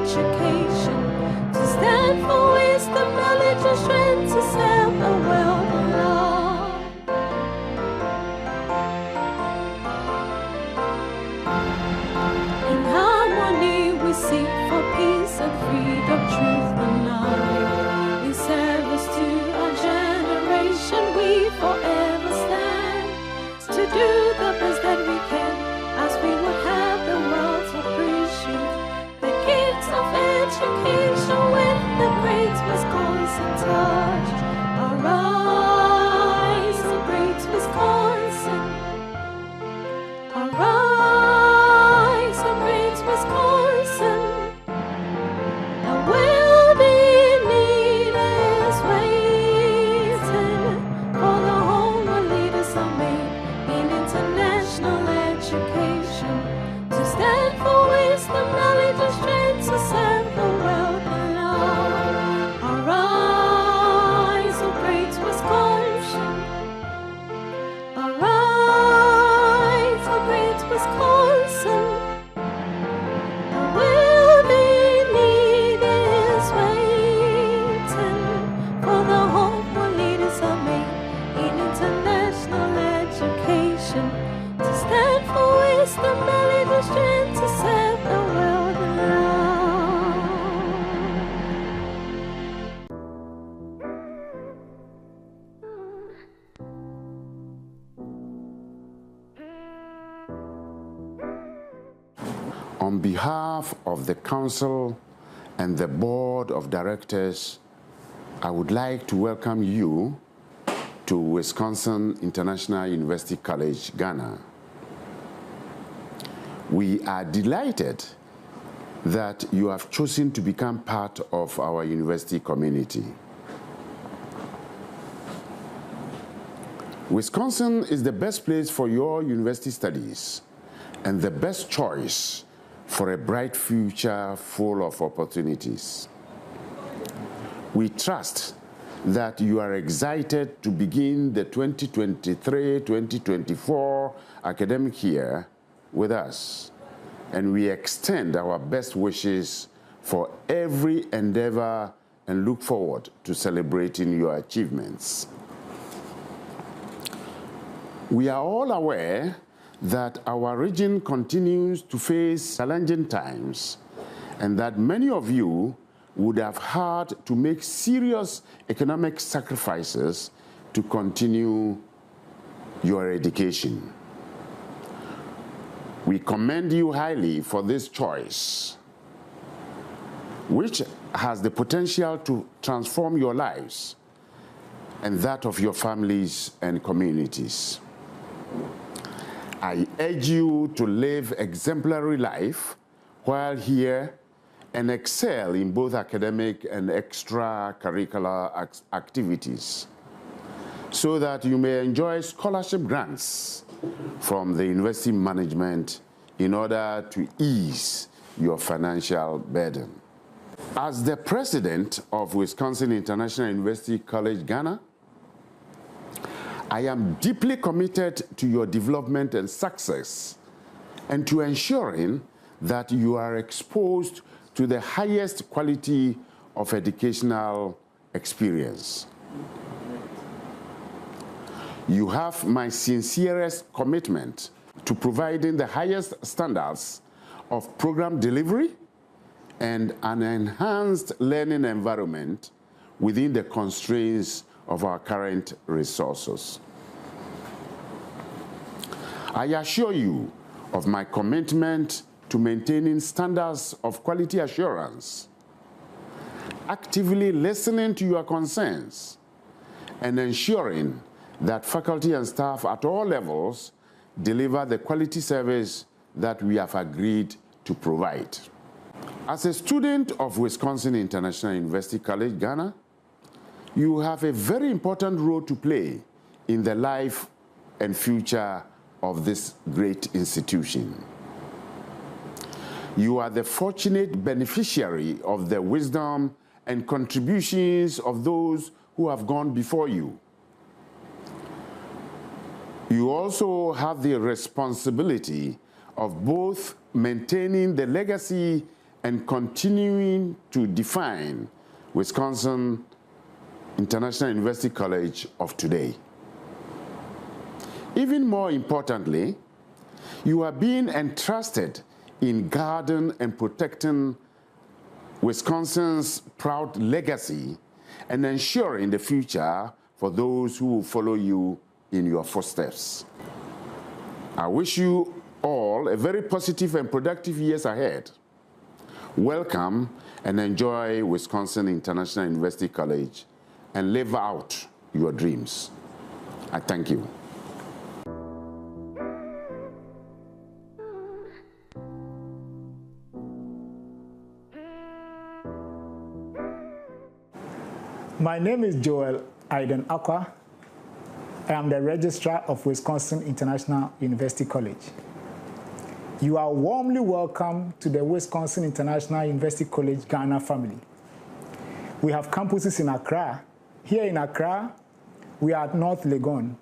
education, to stand for wisdom, knowledge, and strength, to serve the world alone. In harmony we seek for peace and freedom, truth and knowledge. In service to our generation we forever stand, to do the best that we can, as we would have the world to appreciate the gifts of education with the great Wisconsin touch. Arise, O great Wisconsin. Arise, O great Wisconsin. A well-being need is waiting for the home where leaders are made in international education, to stand for wisdom, knowledge, and strength, to serve the world alone. Arise, O great Wisconsin. Arise, O great Wisconsin. The well-being need is waiting for the home where leaders are made in international education, to stand for wisdom, knowledge, and strength, to serve the world alone. On behalf of the Council and the Board of Directors, I would like to welcome you to Wisconsin International University College, Ghana. We are delighted that you have chosen to become part of our university community. Wisconsin is the best place for your university studies and the best choice for a bright future full of opportunities. We trust that you are excited to begin the 2023-2024 academic year with us, and we extend our best wishes for every endeavor and look forward to celebrating your achievements. We are all aware that our region continues to face challenging times, and that many of you would have had to make serious economic sacrifices to continue your education. We commend you highly for this choice, which has the potential to transform your lives and that of your families and communities. I urge you to live exemplary life while here and excel in both academic and extracurricular activities, so that you may enjoy scholarship grants from the university management in order to ease your financial burden. As the president of Wisconsin International University College, Ghana, I am deeply committed to your development and success, and to ensuring that you are exposed to the highest quality of educational experience. You have my sincerest commitment to providing the highest standards of program delivery and an enhanced learning environment within the constraints of our current resources. I assure you of my commitment to maintaining standards of quality assurance, actively listening to your concerns, and ensuring that faculty and staff at all levels deliver the quality service that we have agreed to provide. As a student of Wisconsin International University College, Ghana, you have a very important role to play in the life and future of this great institution. You are the fortunate beneficiary of the wisdom and contributions of those who have gone before you. You also have the responsibility of both maintaining the legacy and continuing to define Wisconsin International University College of today. Even more importantly, you are being entrusted in guarding and protecting Wisconsin's proud legacy and ensuring the future for those who will follow you in your footsteps. I wish you all a very positive and productive years ahead. Welcome and enjoy Wisconsin International University College and live out your dreams. I thank you. My name is Joel Aiden Akwa. I am the Registrar of Wisconsin International University College. You are warmly welcome to the Wisconsin International University College Ghana family. We have campuses in Accra. Here in Accra, we are at North Legon,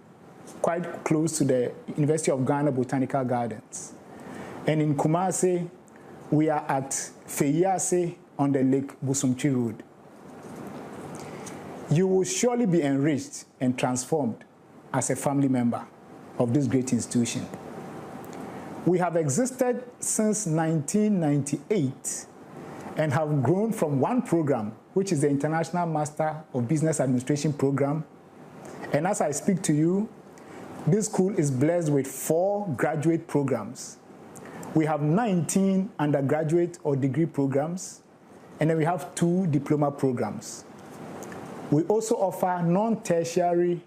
quite close to the University of Ghana Botanical Gardens. And in Kumasi, we are at Feyase on the Lake Busumchi Road. You will surely be enriched and transformed as a family member of this great institution. We have existed since 1998 and have grown from one program, which is the International Master of Business Administration program. And as I speak to you, this school is blessed with 4 graduate programs. We have 19 undergraduate or degree programs, and then we have 2 diploma programs. We also offer non-tertiary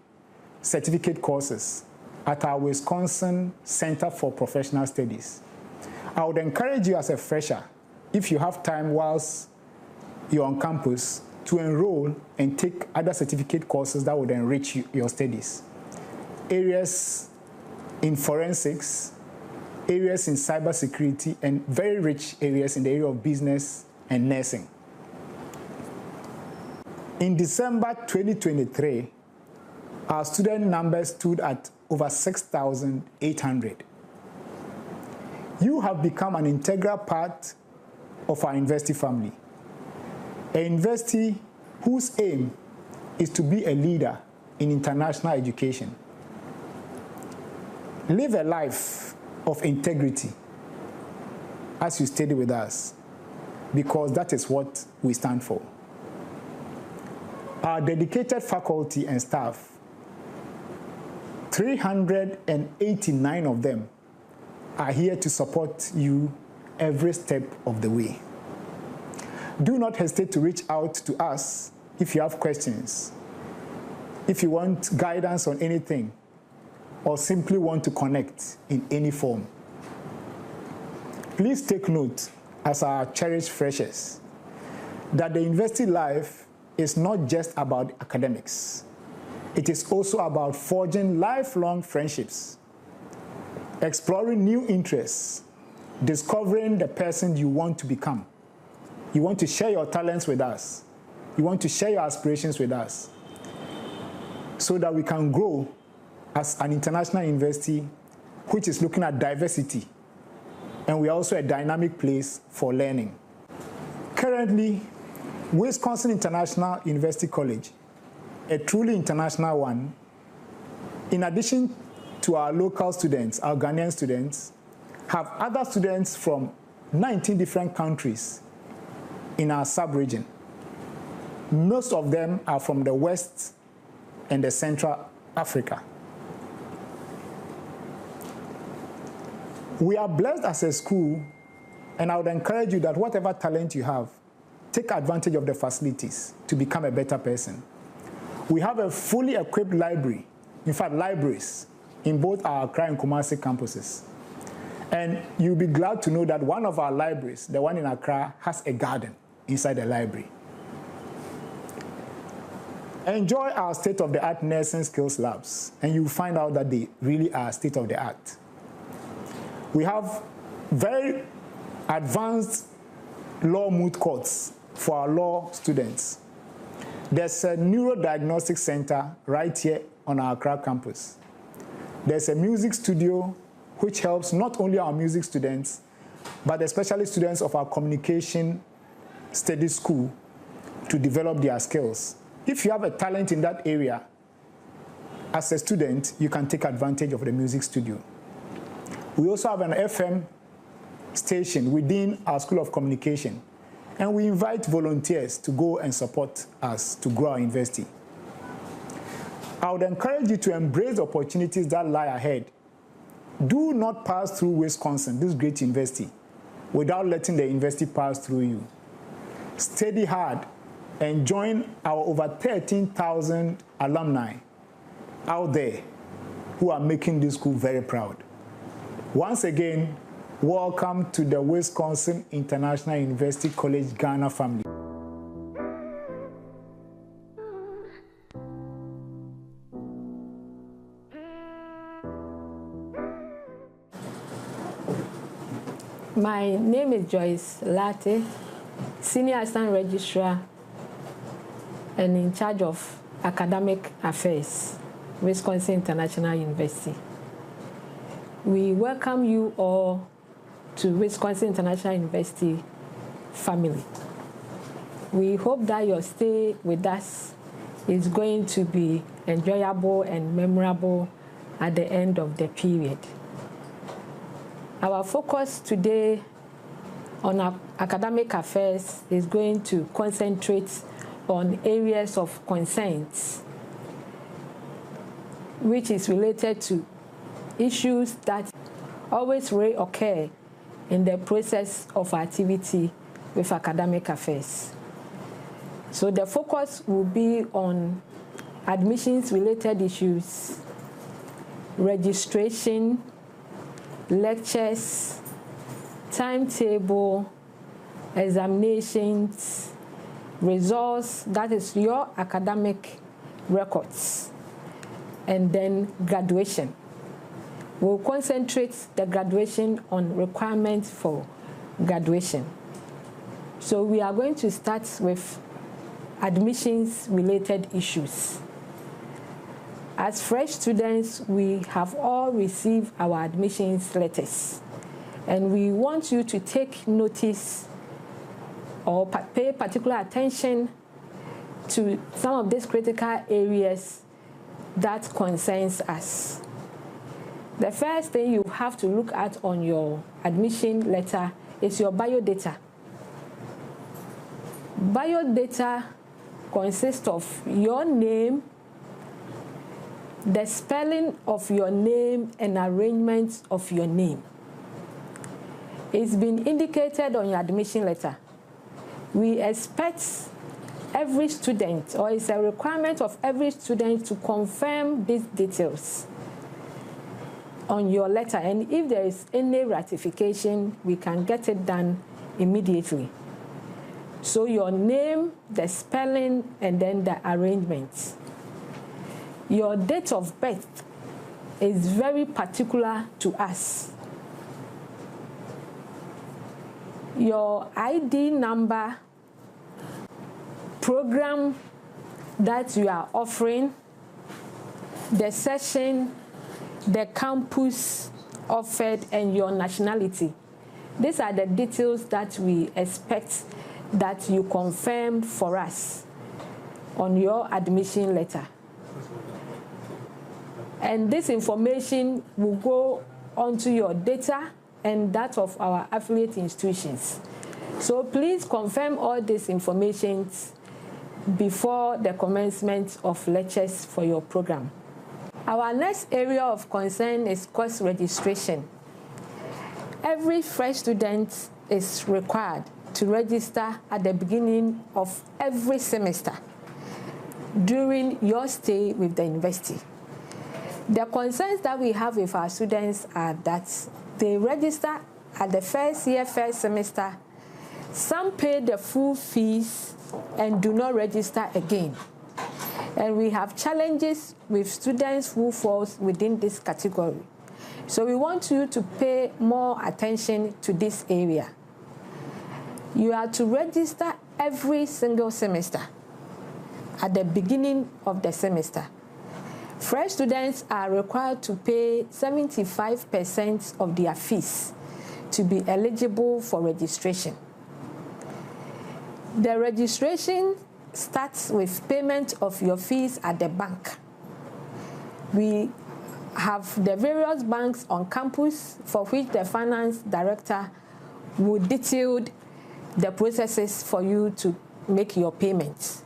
certificate courses at our Wisconsin Center for Professional Studies. I would encourage you as a fresher, if you have time whilst you're on campus, to enroll and take other certificate courses that would enrich your studies. Areas in forensics, areas in cybersecurity, and very rich areas in the area of business and nursing. In December 2023, our student numbers stood at over 6,800. You have become an integral part of our university family, a university whose aim is to be a leader in international education. Live a life of integrity as you study with us, because that is what we stand for. Our dedicated faculty and staff, 389 of them, are here to support you every step of the way. Do not hesitate to reach out to us if you have questions, if you want guidance on anything, or simply want to connect in any form. Please take note, as our cherished freshers, that the university life is not just about academics. It is also about forging lifelong friendships, exploring new interests, discovering the person you want to become. You want to share your talents with us. You want to share your aspirations with us so that we can grow as an international university which is looking at diversity, and we are also a dynamic place for learning. Currently, Wisconsin International University College, a truly international one, in addition to our local students, our Ghanaian students, have other students from 19 different countries in our sub-region. Most of them are from the West and the Central Africa. We are blessed as a school, and I would encourage you that whatever talent you have, take advantage of the facilities to become a better person. We have a fully equipped library, in fact, libraries, in both our Accra and Kumasi campuses. And you'll be glad to know that one of our libraries, the one in Accra, has a garden inside the library. Enjoy our state-of-the-art nursing skills labs, and you'll find out that they really are state-of-the-art. We have very advanced law moot courts for our law students. There's a neurodiagnostic center right here on our Accra campus. There's a music studio which helps not only our music students, but especially students of our communication study school to develop their skills. If you have a talent in that area, as a student, you can take advantage of the music studio. We also have an FM station within our School of Communication, and we invite volunteers to go and support us to grow our university. I would encourage you to embrace the opportunities that lie ahead. Do not pass through Wisconsin, this great university, without letting the university pass through you. Study hard and join our over 13,000 alumni out there who are making this school very proud. Once again, welcome to the Wisconsin International University College Ghana family. My name is Joyce Latte, Senior Assistant Registrar and in charge of Academic Affairs, Wisconsin International University. We welcome you all to Wisconsin International University family. We hope that your stay with us is going to be enjoyable and memorable at the end of the period. Our focus today on our academic affairs is going to concentrate on areas of concerns, which is related to issues that always reoccur in the process of activity with academic affairs. So the focus will be on admissions-related issues, registration, lectures, timetable, examinations, results, that is your academic records, and then graduation. We'll concentrate the graduation on requirements for graduation. So we are going to start with admissions-related issues. As fresh students, we have all received our admissions letters, and we want you to take notice or pay particular attention to some of these critical areas that concerns us. The first thing you have to look at on your admission letter is your biodata. Biodata consists of your name, the spelling of your name, and arrangement of your name. It's been indicated on your admission letter. We expect every student, or it's a requirement of every student, to confirm these details on your letter, and if there is any ratification, we can get it done immediately. So your name, the spelling, and then the arrangement. Your date of birth is very particular to us. Your ID number, program that you are offering, the session, the campus offered, and your nationality. These are the details that we expect that you confirm for us on your admission letter. And this information will go onto your data and that of our affiliate institutions. So please confirm all these information before the commencement of lectures for your program. Our next area of concern is course registration. Every fresh student is required to register at the beginning of every semester during your stay with the university. The concerns that we have with our students are that they register at the first year, first semester. Some pay the full fees and do not register again. And we have challenges with students who fall within this category. So we want you to pay more attention to this area. You are to register every single semester at the beginning of the semester. Fresh students are required to pay 75% of their fees to be eligible for registration. The registration starts with payment of your fees at the bank. We have the various banks on campus for which the finance director will detail the processes for you to make your payments.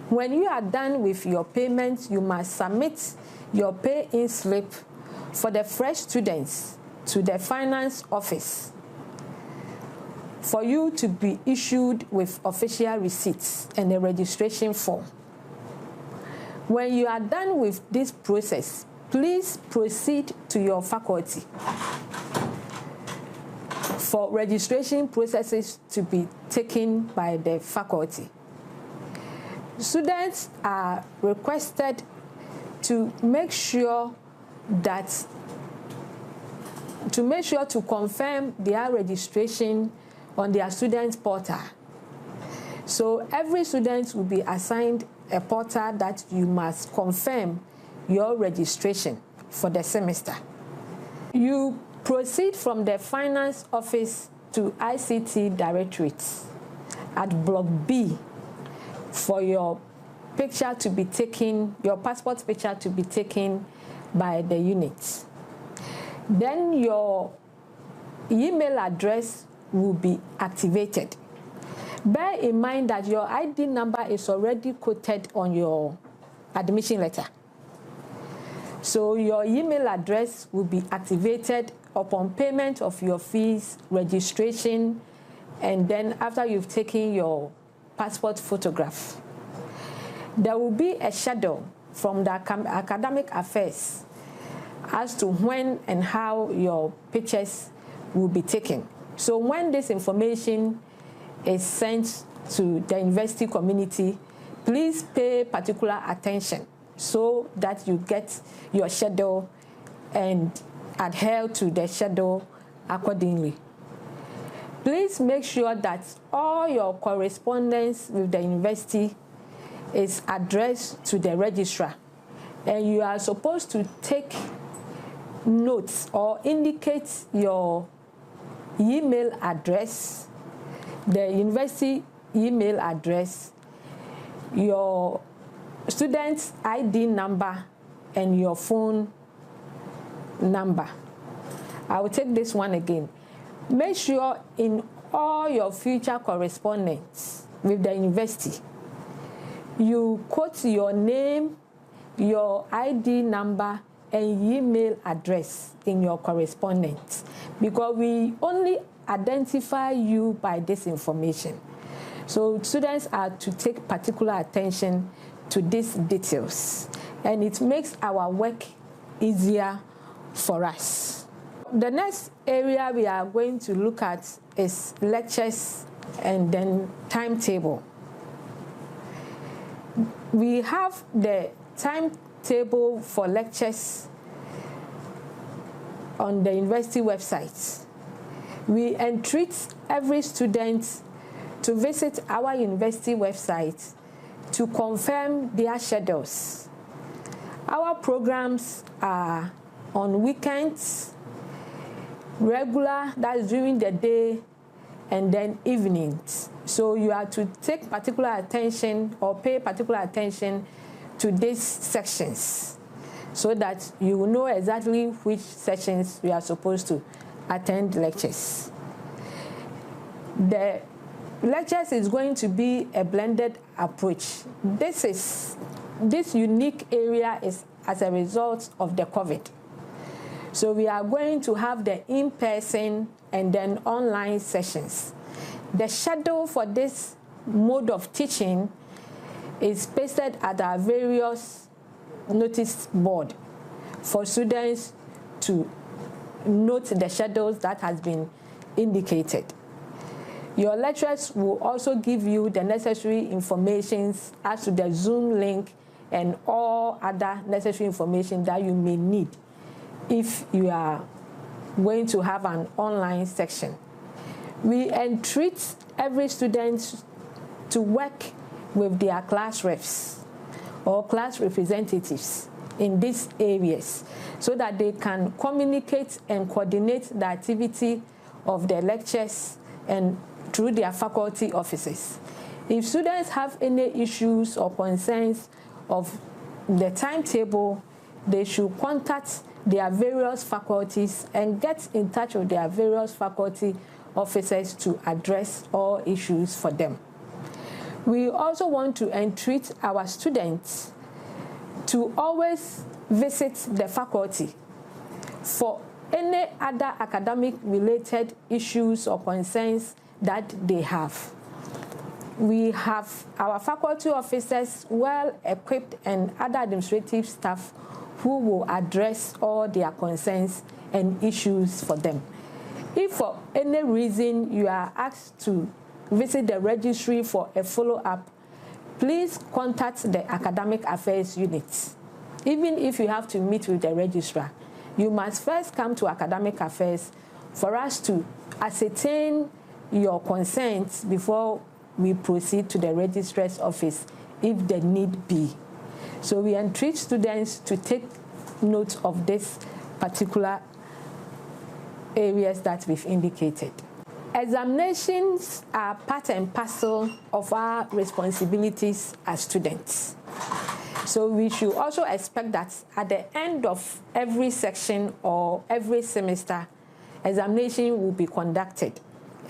When you are done with your payments, you must submit your pay-in slip for the fresh students to the finance office for you to be issued with official receipts and a registration form. When you are done with this process, please proceed to your faculty for registration processes to be taken by the faculty. Students are requested to make sure to confirm their registration on their student portal. So every student will be assigned a portal that you must confirm your registration for the semester. You proceed from the finance office to ICT Directorate at Block B for your picture to be taken, your passport picture to be taken by the unit. Then your email address will be activated. Bear in mind that your ID number is already quoted on your admission letter. So your email address will be activated upon payment of your fees, registration, and then after you've taken your passport photograph. There will be a schedule from the academic affairs as to when and how your pictures will be taken. So when this information is sent to the university community, please pay particular attention so that you get your schedule and adhere to the schedule accordingly. Please make sure that all your correspondence with the university is addressed to the registrar, and you are supposed to take notes or indicate your email address, the university email address, your student's ID number, and your phone number. I will take this one again. Make sure in all your future correspondence with the university, you quote your name, your ID number, and email address in your correspondence, because we only identify you by this information. So students are to take particular attention to these details, and it makes our work easier for us. The next area we are going to look at is lectures and then timetable. We have the timetable for lectures on the university website. We entreat every student to visit our university website to confirm their schedules. Our programs are on weekends, regular, that's during the day, and then evenings. So you are to take particular attention or pay particular attention to these sections so that you will know exactly which sections we are supposed to attend lectures. The lectures is going to be a blended approach. This unique area is as a result of the COVID. So we are going to have the in-person and then online sessions. The schedule for this mode of teaching is pasted at our various notice board for students to note the schedules that has been indicated. Your lecturers will also give you the necessary information as to the Zoom link and all other necessary information that you may need if you are going to have an online section. We entreat every student to work with their class reps or class representatives in these areas so that they can communicate and coordinate the activity of the lectures and through their faculty offices. If students have any issues or concerns of the timetable, they should contact their various faculties and get in touch with their various faculty officers to address all issues for them. We also want to entreat our students to always visit the faculty for any other academic related issues or concerns that they have. We have our faculty officers well equipped and other administrative staff who will address all their concerns and issues for them. If for any reason you are asked to visit the registry for a follow-up, please contact the Academic Affairs Unit. Even if you have to meet with the registrar, you must first come to Academic Affairs for us to ascertain your concerns before we proceed to the registrar's office if the need be. So we entreat students to take note of this particular areas that we've indicated. Examinations are part and parcel of our responsibilities as students. So we should also expect that at the end of every section or every semester, examination will be conducted.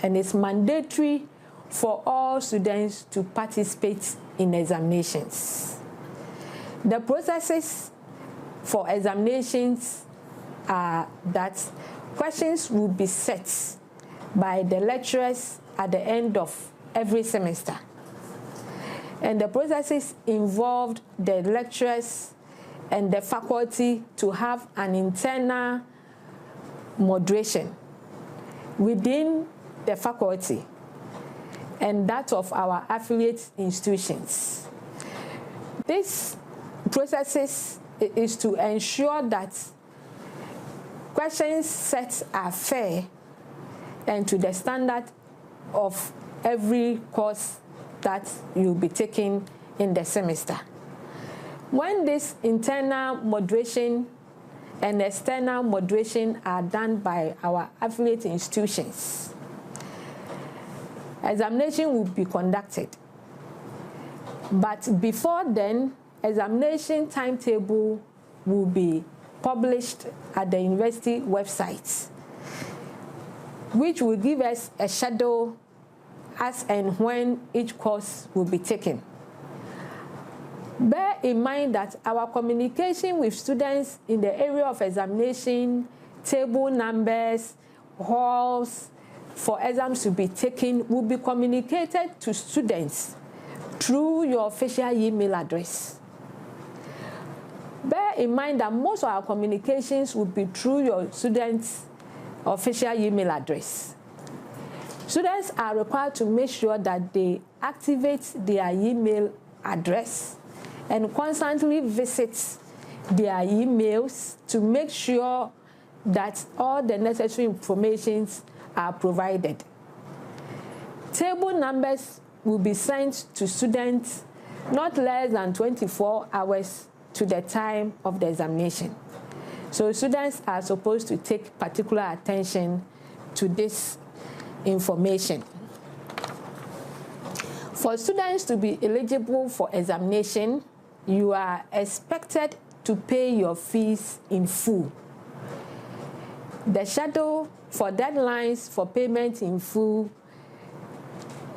And it's mandatory for all students to participate in examinations. The processes for examinations are that questions will be set by the lecturers at the end of every semester. And the processes involved the lecturers and the faculty to have an internal moderation within the faculty and that of our affiliate institutions. This processes is to ensure that questions set are fair and to the standard of every course that you'll be taking in the semester. When this internal moderation and external moderation are done by our affiliate institutions, examination will be conducted. But before then, examination timetable will be published at the university website, which will give us a schedule as and when each course will be taken. Bear in mind that our communication with students in the area of examination, table numbers, halls for exams to be taken will be communicated to students through your official email address. Bear in mind that most of our communications will be through your students' official email address. Students are required to make sure that they activate their email address and constantly visit their emails to make sure that all the necessary information are provided. Table numbers will be sent to students not less than 24 hours to the time of the examination. So students are supposed to take particular attention to this information. For students to be eligible for examination, you are expected to pay your fees in full. The schedule for deadlines for payment in full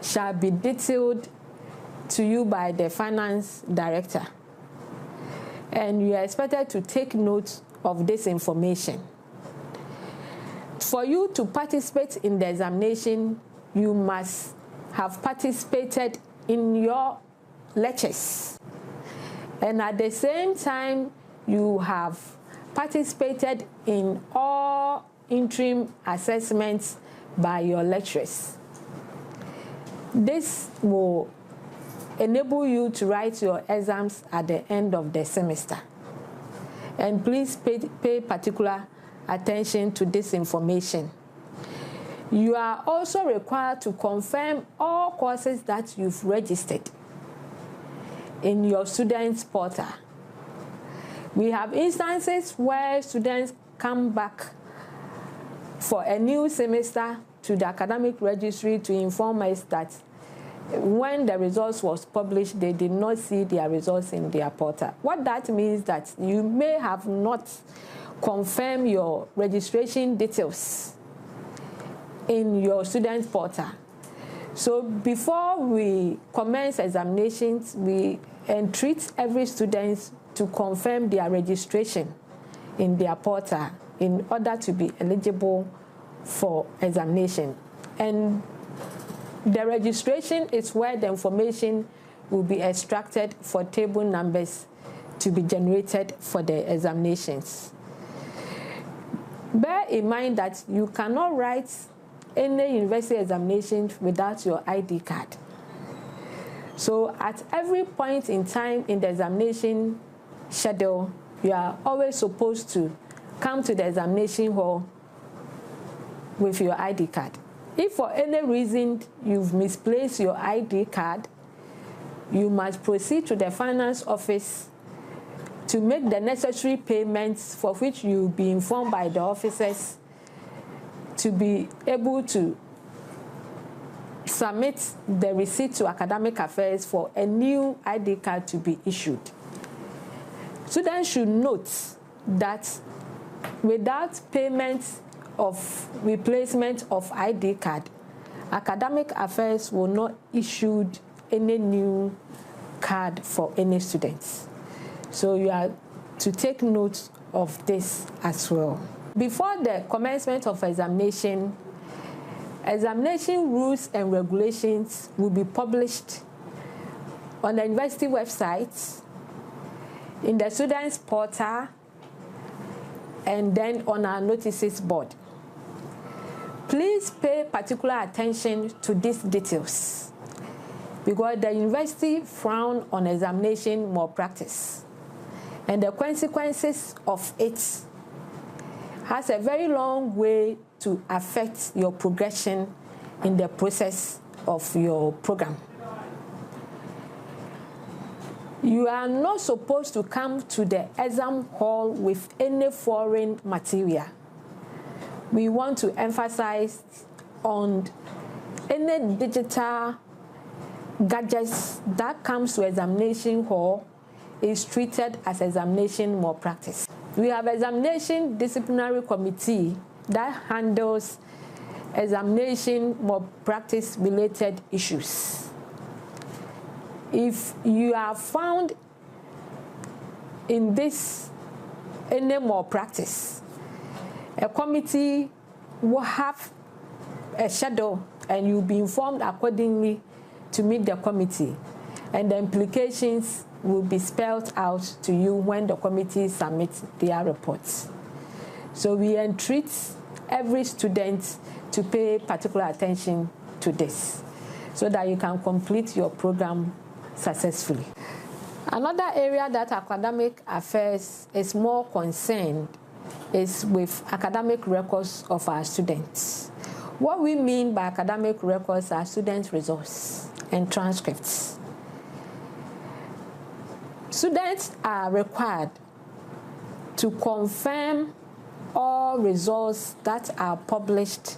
shall be detailed to you by the finance director. And you are expected to take note of this information. For you to participate in the examination, you must have participated in your lectures. And at the same time, you have participated in all interim assessments by your lecturers. This will enable you to write your exams at the end of the semester. And please pay particular attention to this information. You are also required to confirm all courses that you've registered in your students' portal. We have instances where students come back for a new semester to the academic registry to inform us that when the results was published, they did not see their results in their portal. What that means that you may have not confirmed your registration details in your student portal. So before we commence examinations, we entreat every student to confirm their registration in their portal in order to be eligible for examination. And the registration is where the information will be extracted for table numbers to be generated for the examinations. Bear in mind that you cannot write any university examination without your ID card. So at every point in time in the examination schedule, you are always supposed to come to the examination hall with your ID card. If for any reason you've misplaced your ID card, you must proceed to the finance office to make the necessary payments, for which you'll be informed by the officers to be able to submit the receipt to academic affairs for a new ID card to be issued. Students should note that without payment of replacement of ID card, academic affairs will not issue any new card for any students. So you are to take note of this as well. Before the commencement of examination, examination rules and regulations will be published on the university website, in the students' portal, and then on our notices board. Please pay particular attention to these details, because the university frowns on examination malpractice, and the consequences of it has a very long way to affect your progression in the process of your program. You are not supposed to come to the exam hall with any foreign material. We want to emphasize on any digital gadgets that comes to examination hall is treated as examination malpractice. We have examination disciplinary committee that handles examination malpractice related issues. If you are found in this any malpractice, a committee will have a schedule and you'll be informed accordingly to meet the committee, and the implications will be spelled out to you when the committee submits their reports. So we entreat every student to pay particular attention to this so that you can complete your program successfully. Another area that academic affairs is more concerned is with academic records of our students. What we mean by academic records are student results and transcripts. Students are required to confirm all results that are published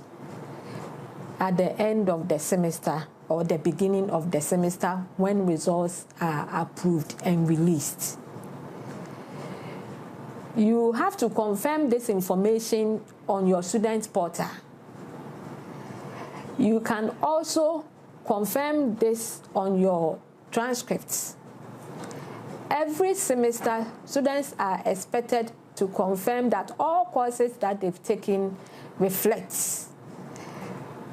at the end of the semester or the beginning of the semester when results are approved and released. You have to confirm this information on your student portal. You can also confirm this on your transcripts. Every semester, students are expected to confirm that all courses that they've taken reflects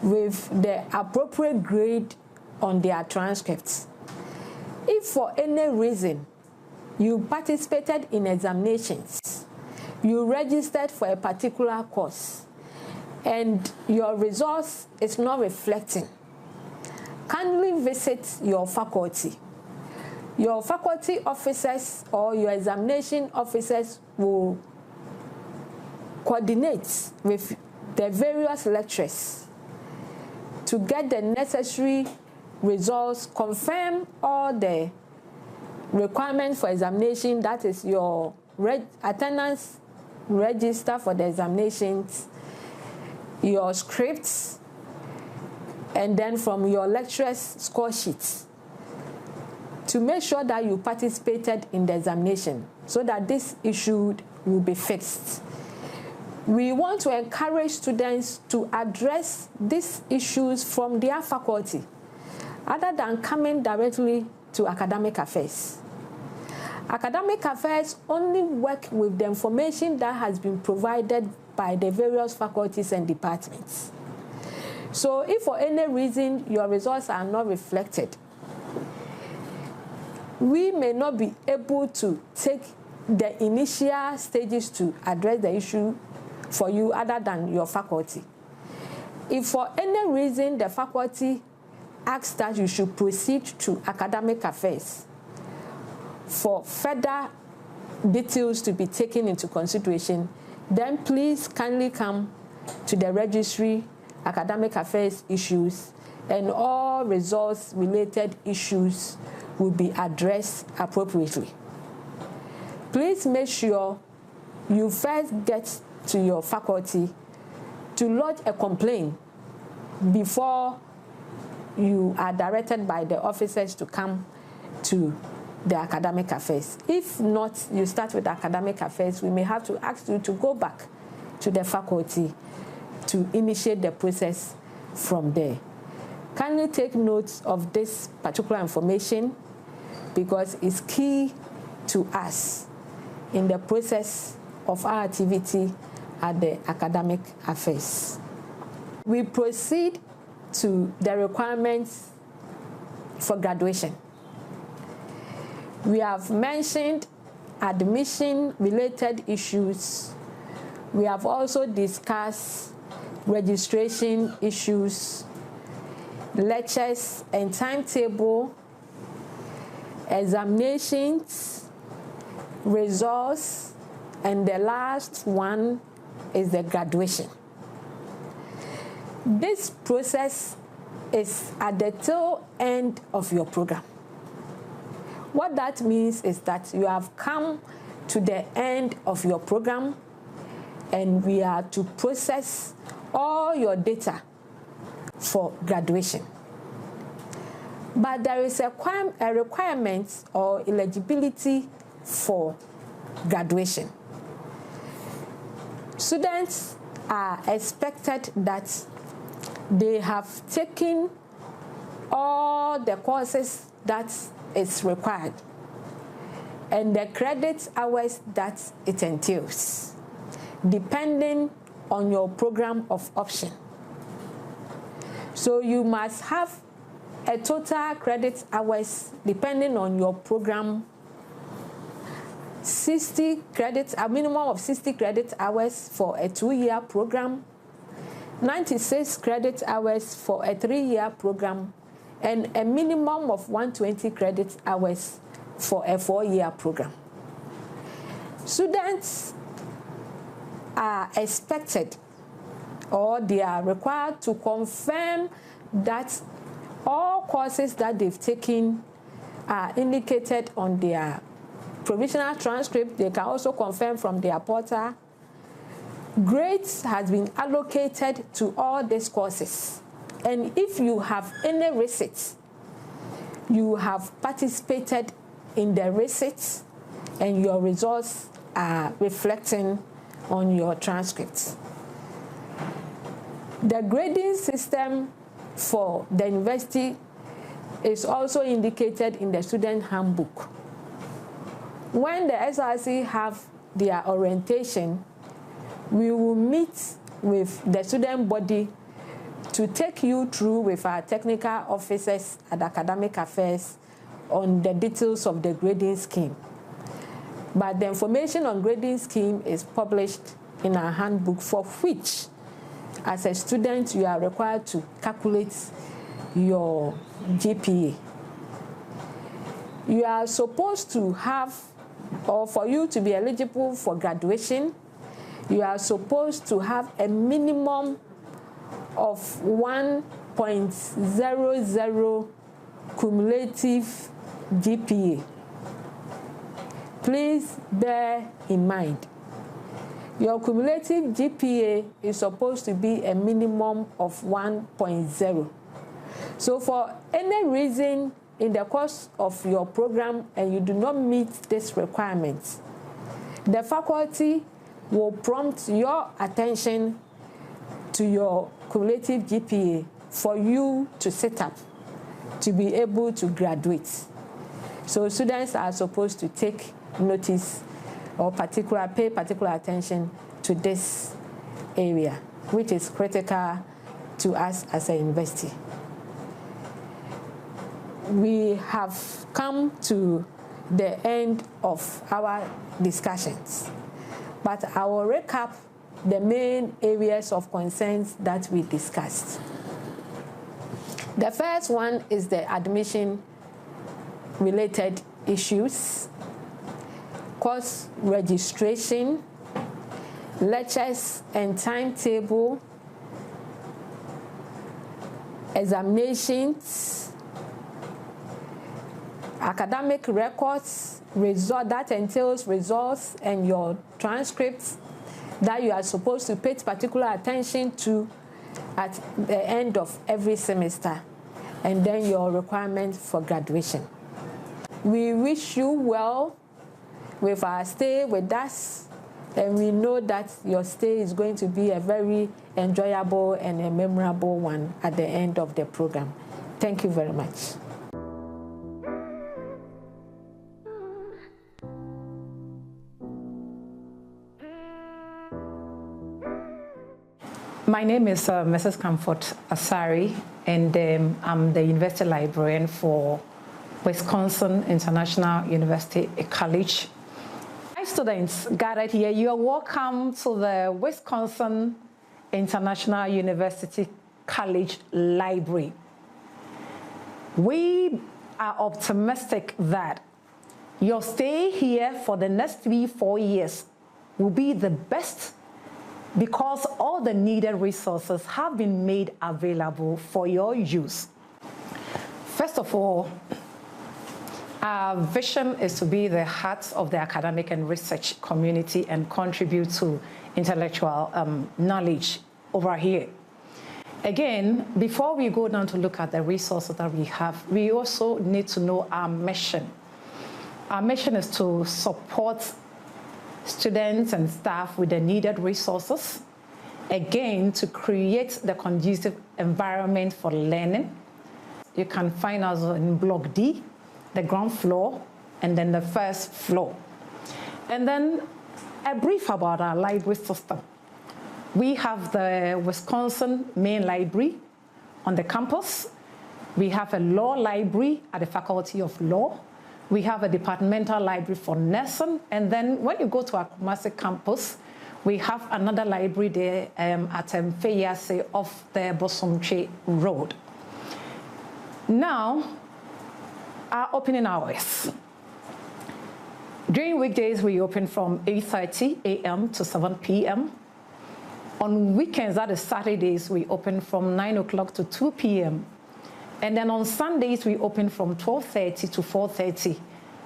with the appropriate grade on their transcripts. If for any reason you participated in examinations, you registered for a particular course, and your results is not reflecting, kindly visit your faculty. Your faculty officers or your examination officers will coordinate with the various lecturers to get the necessary results, confirm all the requirements for examination, that is your attendance register for the examinations, your scripts, and then from your lecturer's score sheets to make sure that you participated in the examination so that this issue will be fixed. We want to encourage students to address these issues from their faculty other than coming directly to academic affairs. Academic affairs only work with the information that has been provided by the various faculties and departments. So if for any reason your results are not reflected, we may not be able to take the initial stages to address the issue for you other than your faculty. If for any reason the faculty asks that you should proceed to academic affairs for further details to be taken into consideration, then please kindly come to the registry, academic affairs issues, and all results-related issues will be addressed appropriately. Please make sure you first get to your faculty to lodge a complaint before you are directed by the officers to come to the academic affairs. If not, you start with academic affairs, we may have to ask you to go back to the faculty to initiate the process from there. Kindly take note of this particular information because it's key to us in the process of our activity at the academic affairs. We proceed to the requirements for graduation. We have mentioned admission-related issues. We have also discussed registration issues, lectures and timetable, examinations, results, and the last one is the graduation. This process is at the tail end of your program. What that means is that you have come to the end of your program and we are to process all your data for graduation. But there is a requirement or eligibility for graduation. Students are expected that they have taken all the courses that is required and the credit hours that it entails, depending on your program of option. So you must have a total credit hours, depending on your program, 60 credits, a minimum of 60 credit hours for a 2-year program, 96 credit hours for a 3-year program, and a minimum of 120 credit hours for a 4-year program. Students are expected or they are required to confirm that all courses that they've taken are indicated on their provisional transcript. They can also confirm from their portal. Grades has been allocated to all these courses. And if you have any receipts, you have participated in the receipts and your results are reflecting on your transcripts. The grading system for the university is also indicated in the student handbook. When the SRC have their orientation, we will meet with the student body to take you through with our technical officers at academic affairs on the details of the grading scheme. But the information on grading scheme is published in our handbook, for which, as a student, you are required to calculate your GPA. You are supposed to have, or for you to be eligible for graduation, you are supposed to have a minimum of 1.00 cumulative GPA. Please bear in mind, Your cumulative GPA is supposed to be a minimum of 1.0. So for any reason in the course of your program and you do not meet this requirement, the faculty will prompt your attention to your cumulative GPA for you to set up to be able to graduate. So students are supposed to take notice or pay particular attention to this area, which is critical to us as a university. We have come to the end of our discussions, but I will recap the main areas of concerns that we discussed. The first one is the admission-related issues, course registration, lectures and timetable, examinations, academic records, that entails results and your transcripts that you are supposed to pay particular attention to at the end of every semester, and then your requirements for graduation. We wish you well with our stay with us, and we know that your stay is going to be a very enjoyable and a memorable one at the end of the program. Thank you very much. My name is Mrs. Comfort Asari, and I'm the University Librarian for Wisconsin International University College. Hi students gathered here, you are welcome to the Wisconsin International University College Library. We are optimistic that your stay here for the next 3-4 years will be the best, because all the needed resources have been made available for your use. First of all, our vision is to be the heart of the academic and research community and contribute to intellectual knowledge over here. Again, before we go down to look at the resources that we have, we also need to know our mission. Our mission is to support students and staff with the needed resources, again, to create the conducive environment for learning. You can find us in Block D, the ground floor, and then the first floor. And then a brief about our library system. We have the Wisconsin Main Library on the campus. We have a law library at the Faculty of Law. We have a departmental library for nursing, and then when you go to our Kumasi campus, we have another library there at Feyase off the Bosomche Road. Now, our opening hours. During weekdays, we open from 8:30 a.m. to 7 p.m. On weekends, that is Saturdays, we open from 9 o'clock to 2 p.m. And then on Sundays, we open from 12:30 to 4:30.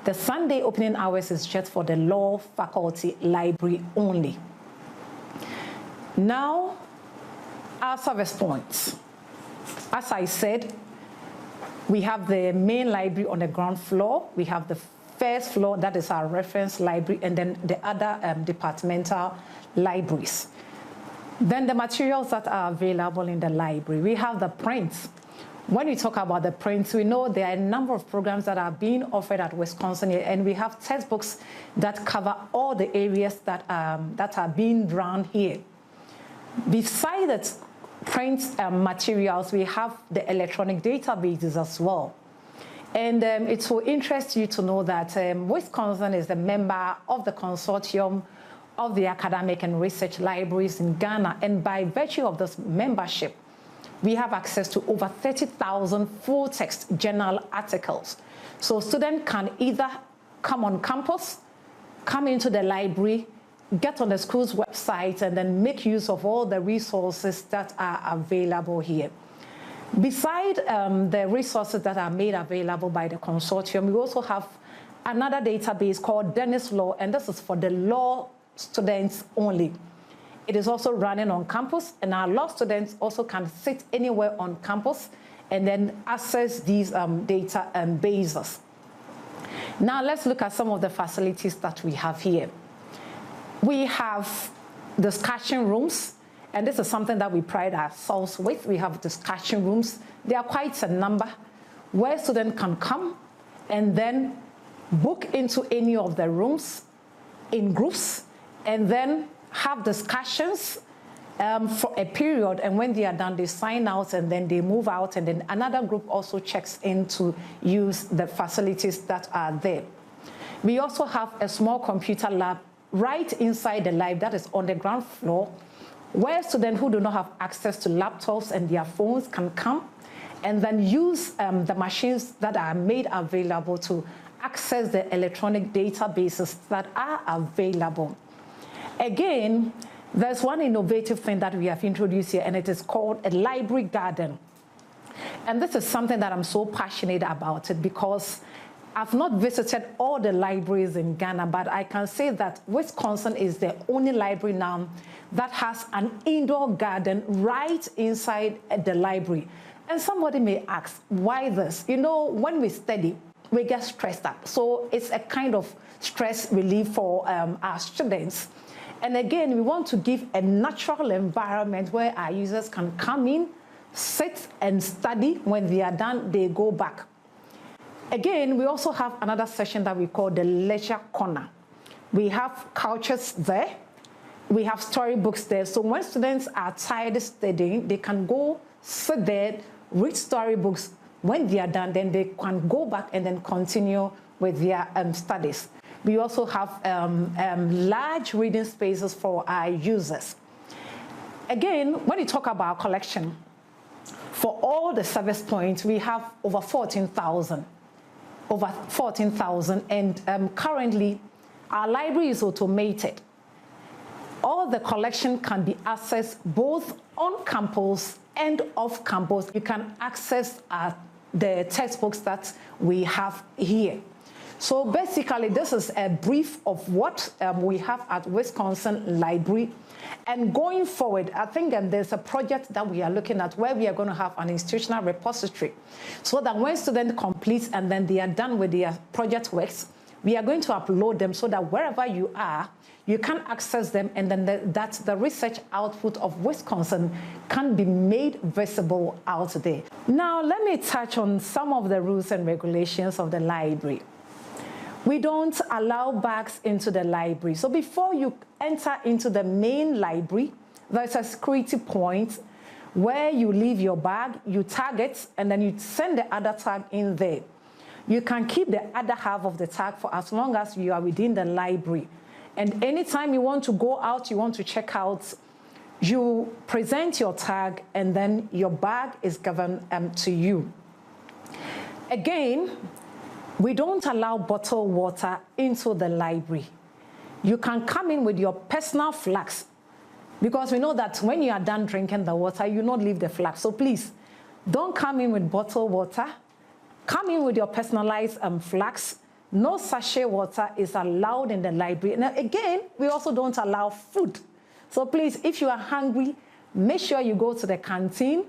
The Sunday opening hours is just for the law faculty library only. Now, our service points. As I said, we have the main library on the ground floor. We have the first floor, that is our reference library, and then the other departmental libraries. Then the materials that are available in the library. We have the prints. When we talk about the prints, we know there are a number of programs that are being offered at Wisconsin, and we have textbooks that cover all the areas that are being run here. Besides the print materials, we have the electronic databases as well. And it will interest you to know that Wisconsin is a member of the consortium of the academic and research libraries in Ghana, and by virtue of this membership, we have access to over 30,000 full-text journal articles. So students can either come on campus, come into the library, get on the school's website, and then make use of all the resources that are available here. Beside the resources that are made available by the consortium, we also have another database called Dennis Law, and this is for the law students only. It is also running on campus, and our law students also can sit anywhere on campus and then access these data bases. Now let's look at some of the facilities that we have here. We have discussion rooms, and this is something that we pride ourselves with. We have discussion rooms. There are quite a number where students can come and then book into any of the rooms in groups and then have discussions for a period, and when they are done, they sign out and then they move out, and then another group also checks in to use the facilities that are there. We also have a small computer lab right inside the lab that is on the ground floor, where students who do not have access to laptops and their phones can come and then use the machines that are made available to access the electronic databases that are available. Again, there's one innovative thing that we have introduced here, and it is called a library garden. And this is something that I'm so passionate about it because I've not visited all the libraries in Ghana, but I can say that Wisconsin is the only library now that has an indoor garden right inside the library. And somebody may ask, why this? You know, when we study, we get stressed up. So it's a kind of stress relief for our students. And again, we want to give a natural environment where our users can come in, sit and study. When they are done, they go back. Again, we also have another session that we call the leisure corner. We have couches there. We have storybooks there. So when students are tired studying, they can go sit there, read storybooks. When they are done, then they can go back and then continue with their studies. We also have large reading spaces for our users. Again, when you talk about collection, for all the service points, we have over 14,000. Over 14,000, and currently our library is automated. All the collection can be accessed both on campus and off campus. You can access the textbooks that we have here. So basically, this is a brief of what we have at Wisconsin Library. And going forward, I think there's a project that we are looking at where we are going to have an institutional repository so that when students complete and then they are done with their project works, we are going to upload them so that wherever you are, you can access them, and then the research output of Wisconsin can be made visible out there. Now, let me touch on some of the rules and regulations of the library. We don't allow bags into the library. So before you enter into the main library, there's a security point where you leave your bag, you tag it, and then you send the other tag in there. You can keep the other half of the tag for as long as you are within the library. And anytime you want to go out, you want to check out, you present your tag, and then your bag is given to you. Again, we don't allow bottled water into the library. You can come in with your personal flask, because we know that when you are done drinking the water, you not leave the flask. So please, don't come in with bottled water. Come in with your personalized flask. No sachet water is allowed in the library. Now, again, we also don't allow food. So please, if you are hungry, make sure you go to the canteen,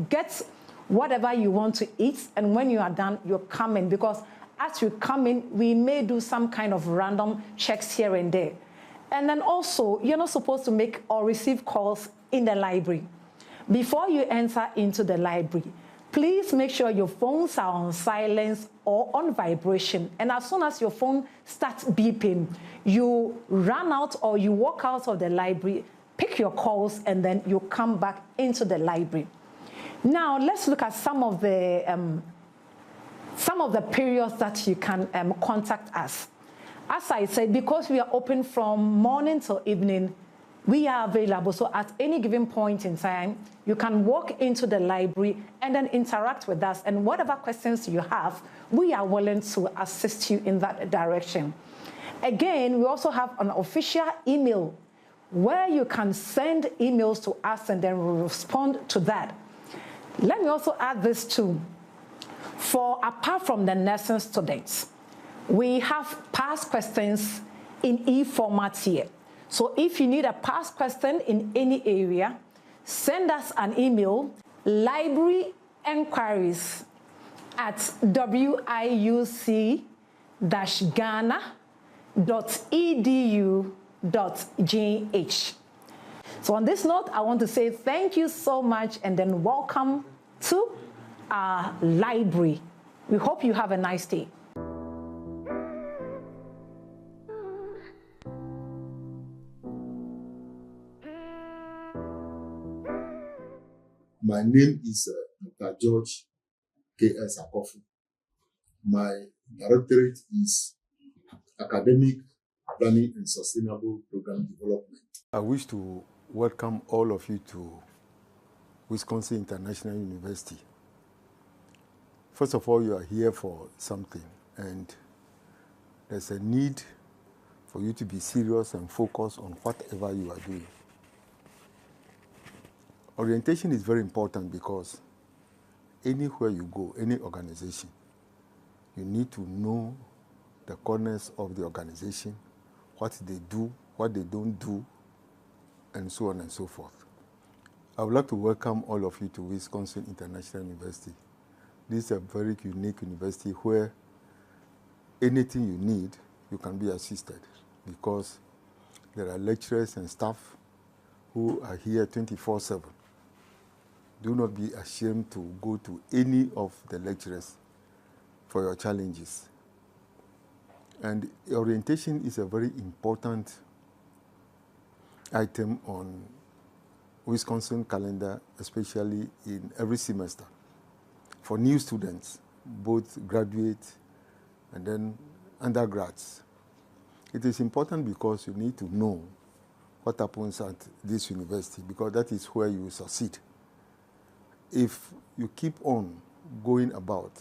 get whatever you want to eat, and when you are done, you come in, because as you come in, we may do some kind of random checks here and there. And then also, you're not supposed to make or receive calls in the library. Before you enter into the library, please make sure your phones are on silence or on vibration. And as soon as your phone starts beeping, you run out or you walk out of the library, pick your calls, and then you come back into the library. Now, let's look at some of the periods that you can contact us. As I said, because we are open from morning till evening, we are available. So at any given point in time, you can walk into the library and then interact with us. And whatever questions you have, we are willing to assist you in that direction. Again, we also have an official email where you can send emails to us and then we'll respond to that. Let me also add this too. Apart from the nursing students, we have past questions in e-format here. So if you need a past question in any area, send us an email, libraryenquiries@wiuc-Ghana.edu.gh. So on this note, I want to say thank you so much and then welcome to our library. We hope you have a nice day. My name is Dr. George K.S. Akofu. My directorate is Academic Planning and Sustainable Program Development. I wish to welcome all of you to Wisconsin International University. First of all, you are here for something, and there's a need for you to be serious and focus on whatever you are doing. Orientation is very important because anywhere you go, any organization, you need to know the corners of the organization, what they do, what they don't do, and so on and so forth. I would like to welcome all of you to Wisconsin International University. This is a very unique university where anything you need, you can be assisted because there are lecturers and staff who are here 24/7. Do not be ashamed to go to any of the lecturers for your challenges. And orientation is a very important item on Wisconsin calendar, especially in every semester. For new students, both graduates and then undergrads. It is important because you need to know what happens at this university because that is where you will succeed. If you keep on going about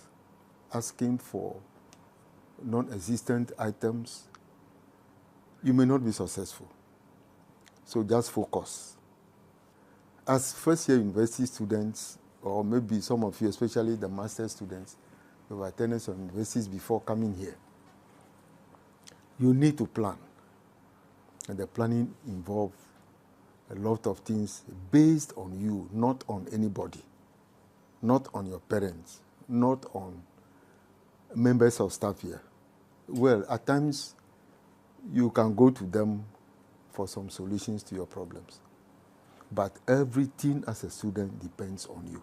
asking for non-existent items, you may not be successful. So just focus. As first-year university students, or maybe some of you, especially the master's students, who have attended some universities before coming here, you need to plan. And the planning involves a lot of things based on you, not on anybody. Not on your parents, not on members of staff here. Well, at times, you can go to them for some solutions to your problems. But everything as a student depends on you.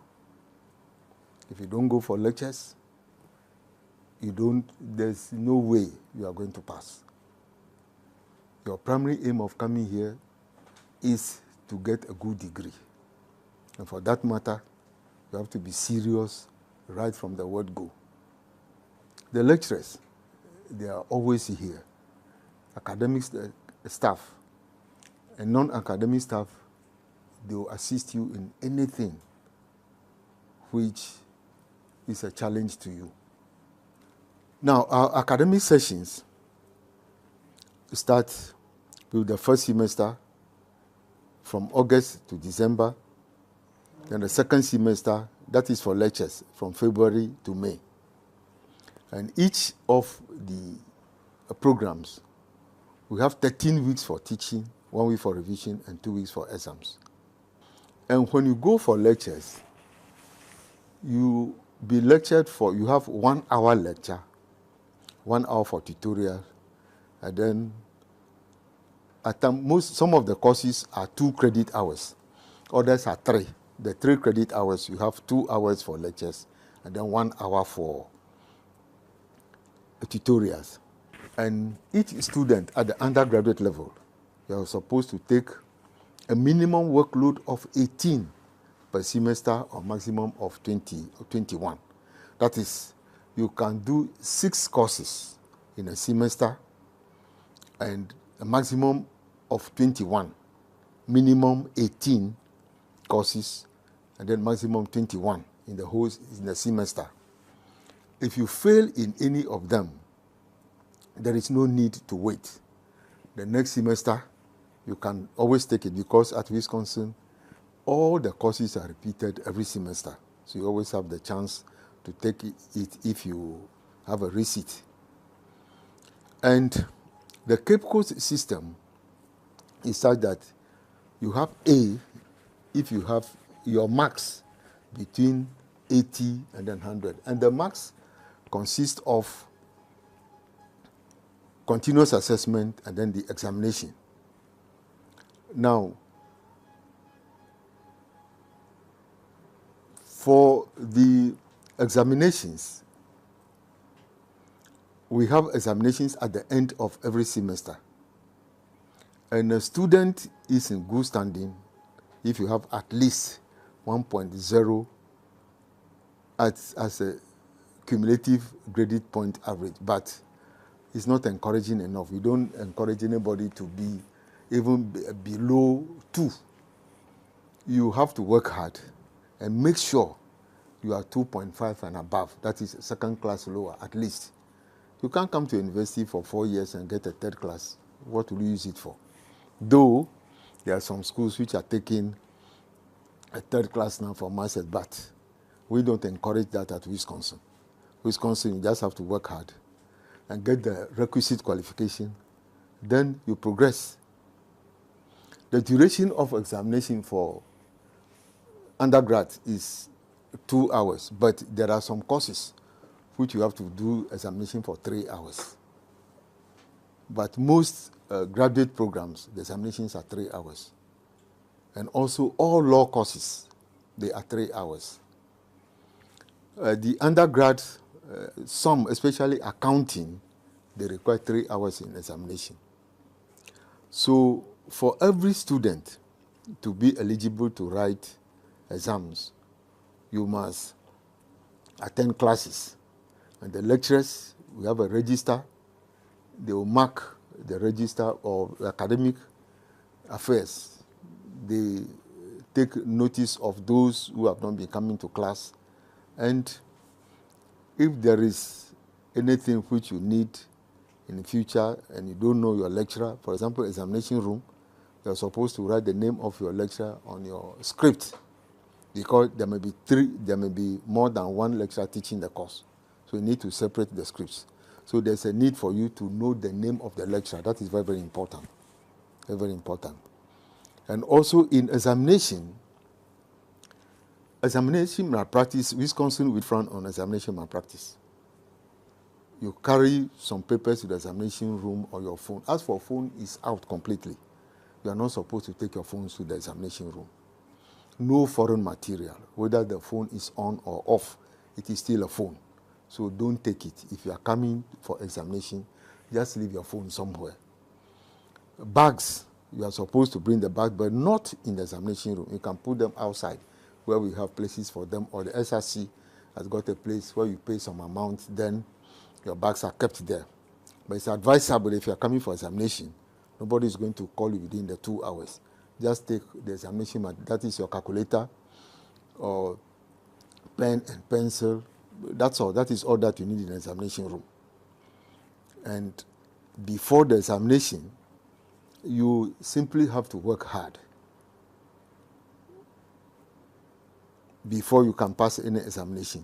If you don't go for lectures, there's no way you are going to pass. Your primary aim of coming here is to get a good degree. And for that matter, you have to be serious right from the word go. The lecturers, they are always here. Academic staff and non-academic staff, they will assist you in anything which is a challenge to you. Now, our academic sessions start with the first semester from August to December. Then the second semester, that is for lectures, from February to May. And each of the programs, we have 13 weeks for teaching, 1 week for revision, and 2 weeks for exams. And when you go for lectures, you be lectured for, you have 1 hour lecture, 1 hour for tutorial, and then some of the courses are 2 credit hours, others are 3. The 3 credit hours, you have 2 hours for lectures and then 1 hour for tutorials. And each student at the undergraduate level, you are supposed to take a minimum workload of 18 per semester or maximum of 20 or 21. That is, you can do 6 courses in a semester and a maximum of 21, minimum 18 courses, and then maximum 21 in the semester. If you fail in any of them, there is no need to wait. The next semester, you can always take it because at Wisconsin, all the courses are repeated every semester. So you always have the chance to take it if you have a receipt. And The Cape Coast system is such that you have A if you have your marks between 80 and then 100. And the marks consist of continuous assessment and then the examination. Now, for the examinations, we have examinations at the end of every semester. And a student is in good standing if you have at least 1.0 as a cumulative graded point average. But it's not encouraging enough. We don't encourage anybody to be even below 2. You have to work hard and make sure you are 2.5 and above. That is second class lower, at least. You can't come to university for 4 years and get a third class. What will you use it for? Though there are some schools which are taking a third class now for masters, but we don't encourage that at Wisconsin. Wisconsin, you just have to work hard and get the requisite qualification. Then you progress. The duration of examination for undergrad is 2 hours, but there are some courses which you have to do examination for 3 hours. But most graduate programs, the examinations are 3 hours. And also all law courses, they are 3 hours. The undergrad, some, especially accounting, they require 3 hours in examination. So for every student to be eligible to write exams, you must attend classes. And the lecturers, we have a register. They will mark the register of academic affairs. They take notice of those who have not been coming to class. And if there is anything which you need in the future and you don't know your lecturer, for example, examination room, you're supposed to write the name of your lecturer on your script, because there may be more than one lecturer teaching the course. So you need to separate the scripts. So there's a need for you to know the name of the lecturer. That is very, very important. Very, very important. And also in examination malpractice, Wisconsin will frown on examination malpractice. You carry some papers to the examination room or your phone. As for phone, it's out completely. You are not supposed to take your phones to the examination room. No foreign material, whether the phone is on or off, it is still a phone. So don't take it. If you are coming for examination, just leave your phone somewhere. Bags, you are supposed to bring the bag, but not in the examination room. You can put them outside where we have places for them, or the SRC has got a place where you pay some amount, then your bags are kept there. But it's advisable if you are coming for examination, nobody is going to call you within the 2 hours. Just take the examination mat, that is your calculator, or pen and pencil. That's all. That is all that you need in the examination room. And before the examination, you simply have to work hard before you can pass any examination.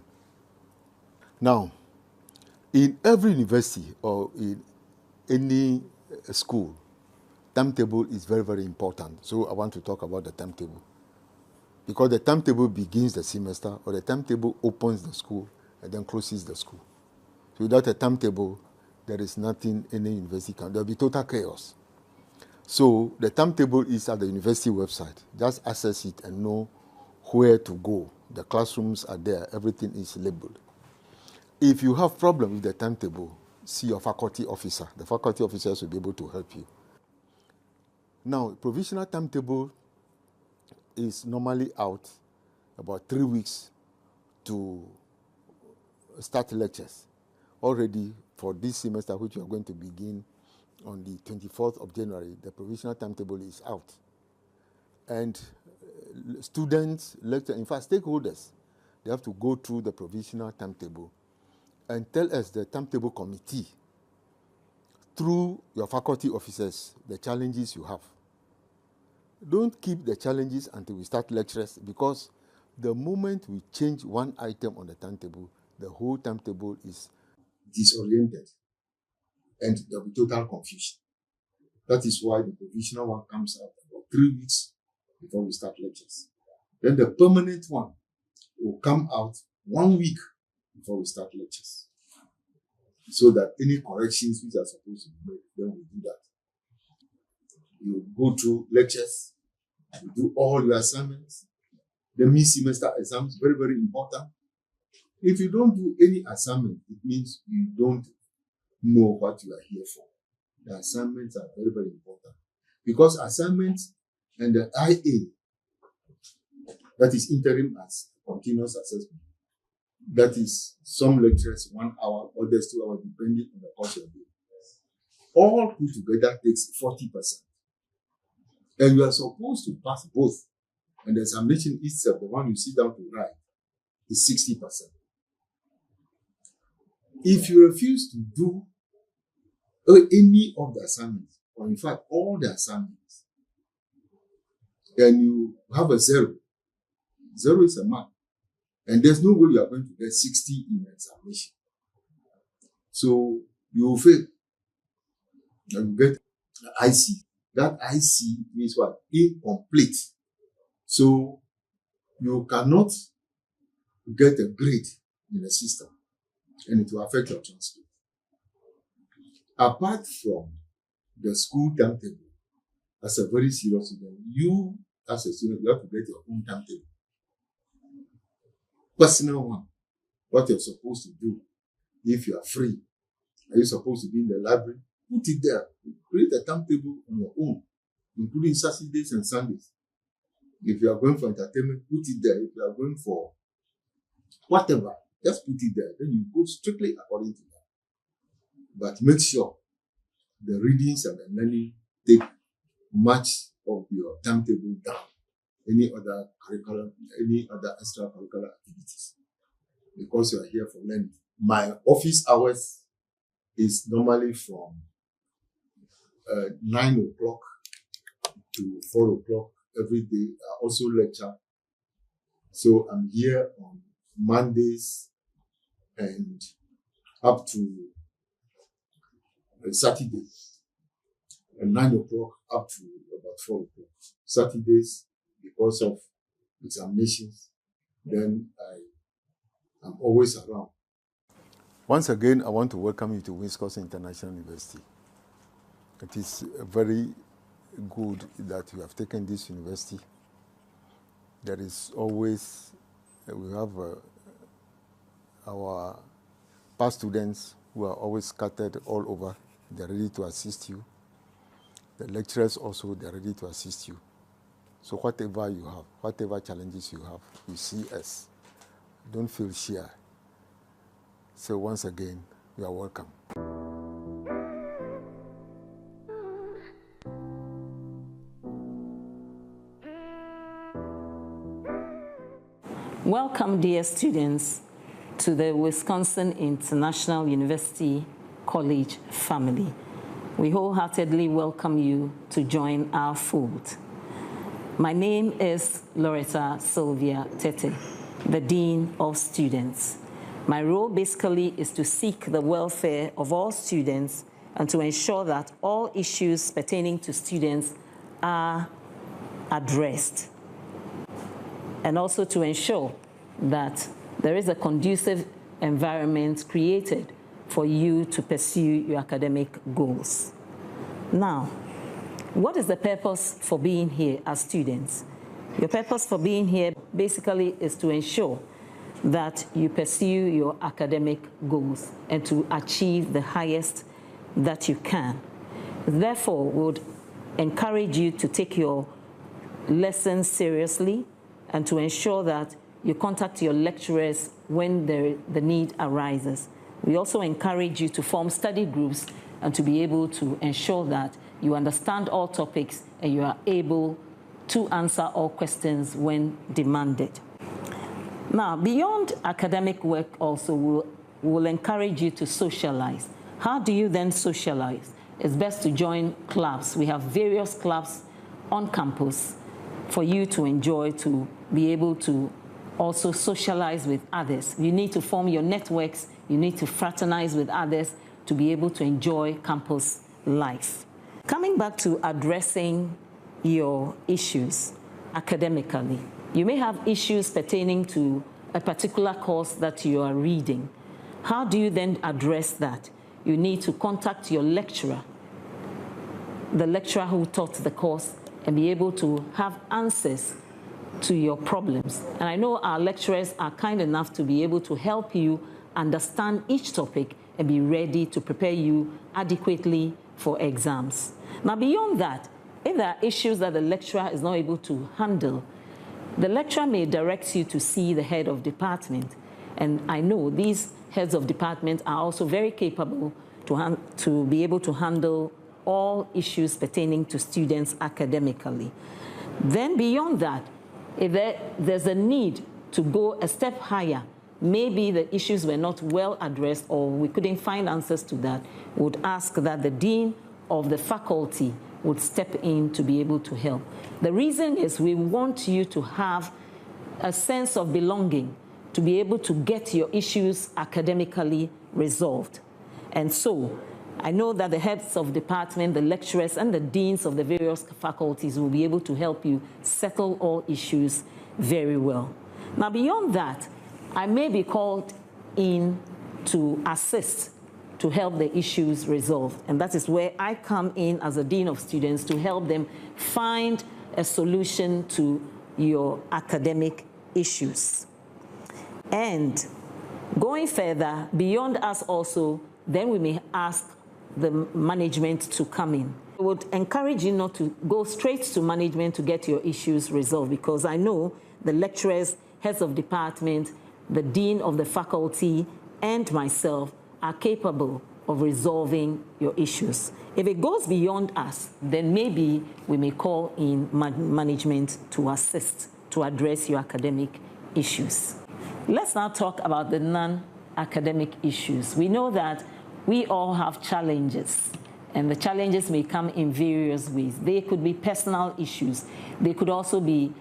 Now, in every university or in any school, timetable is very, very important. So I want to talk about the timetable. Because the timetable begins the semester, or the timetable opens the school and then closes the school. So without a timetable, there is nothing any university can do. There will be total chaos. So the timetable is at the university website. Just access it and know where to go. The classrooms are there. Everything is labeled. If you have problem with the timetable, see your faculty officer. The faculty officers will be able to help you. Now, provisional timetable is normally out about 3 weeks to start lectures. Already for this semester, which we are going to begin on the 24th of January, the provisional timetable is out. And students, lecturers, in fact, stakeholders, they have to go through the provisional timetable and tell us, the timetable committee, through your faculty officers, the challenges you have. Don't keep the challenges until we start lectures, because the moment we change one item on the timetable, the whole timetable is disoriented and there will be total confusion. That is why the provisional one comes out about 3 weeks before we start lectures. Then the permanent one will come out 1 week before we start lectures. So that any corrections which are supposed to be made, then we do that. You go through lectures, you do all your assignments. The mid-semester exams, very, very important. If you don't do any assignment, it means you don't know what you are here for. The assignments are very, very important. Because assignments and the IA, that is interim as continuous assessment, that is some lectures 1 hour, others 2 hours, depending on the course you're doing. All put together takes 40%. And you are supposed to pass both. And the examination itself, the one you sit down to write, is 60%. If you refuse to do any of the assignments, or in fact all the assignments, then you have a 0. 0 is a mark. And there's no way you are going to get 60 in examination. So you will fail. And you get IC. That IC means what? Incomplete. So you cannot get a grade in the system, and it will affect your transcript. Apart from the school timetable, as a very serious student, you as a student, you have to get your own timetable. Personal one, what you're supposed to do if you are free. Are you supposed to be in the library? Put it there. Create a timetable on your own, including Saturdays and Sundays. If you are going for entertainment, put it there. If you are going for whatever, just put it there. Then you go strictly according to that. But make sure the readings and the learning take much of your timetable down. Any other curriculum, any other extracurricular activities. Because you are here for learning. My office hours is normally from 9 o'clock to 4 o'clock every day. I also lecture. So I'm here on Mondays and up to Saturday. And 9 o'clock up to about 4 o'clock. Saturdays, because of examinations, then I'm always around. Once again, I want to welcome you to Wisconsin International University. It is very good that you have taken this university. There is always, we have our past students who are always scattered all over. They're ready to assist you. The lecturers also, they're ready to assist you. So whatever you have, whatever challenges you have, you see us. Don't feel shy. So once again, you are welcome. Welcome, dear students, to the Wisconsin International University College family. We wholeheartedly welcome you to join our fold. My name is Loretta Sylvia Tete, the Dean of Students. My role basically is to seek the welfare of all students and to ensure that all issues pertaining to students are addressed, and also to ensure that there is a conducive environment created for you to pursue your academic goals. Now, what is the purpose for being here as students? Your purpose for being here basically is to ensure that you pursue your academic goals and to achieve the highest that you can. Therefore, we would encourage you to take your lessons seriously and to ensure that you contact your lecturers when the need arises. We also encourage you to form study groups and to be able to ensure that you understand all topics and you are able to answer all questions when demanded. Now, beyond academic work also, we'll encourage you to socialize. How do you then socialize? It's best to join clubs. We have various clubs on campus for you to enjoy, to be able to also socialize with others. You need to form your networks. You need to fraternize with others to be able to enjoy campus life. Coming back to addressing your issues academically, you may have issues pertaining to a particular course that you are reading. How do you then address that? You need to contact your lecturer, the lecturer who taught the course, and be able to have answers to your problems. And I know our lecturers are kind enough to be able to help you understand each topic and be ready to prepare you adequately for exams. Now, beyond that, if there are issues that the lecturer is not able to handle, the lecturer may direct you to see the head of department. And I know these heads of department are also very capable to be able to handle all issues pertaining to students academically. Then beyond that, if there's a need to go a step higher, maybe the issues were not well addressed or we couldn't find answers to that, we would ask that the dean of the faculty would step in to be able to help. The reason is we want you to have a sense of belonging, to be able to get your issues academically resolved. And so I know that the heads of department, the lecturers, and the deans of the various faculties will be able to help you settle all issues very well. Now, beyond that, I may be called in to assist to help the issues resolved. And that is where I come in as a dean of students to help them find a solution to your academic issues. And going further, beyond us also, then we may ask the management to come in. I would encourage you not to go straight to management to get your issues resolved, because I know the lecturers, heads of department, the dean of the faculty, and myself are capable of resolving your issues. If it goes beyond us, then maybe we may call in management to assist to address your academic issues. Let's now talk about the non-academic issues. We know that we all have challenges, and the challenges may come in various ways. They could be personal issues. They could also be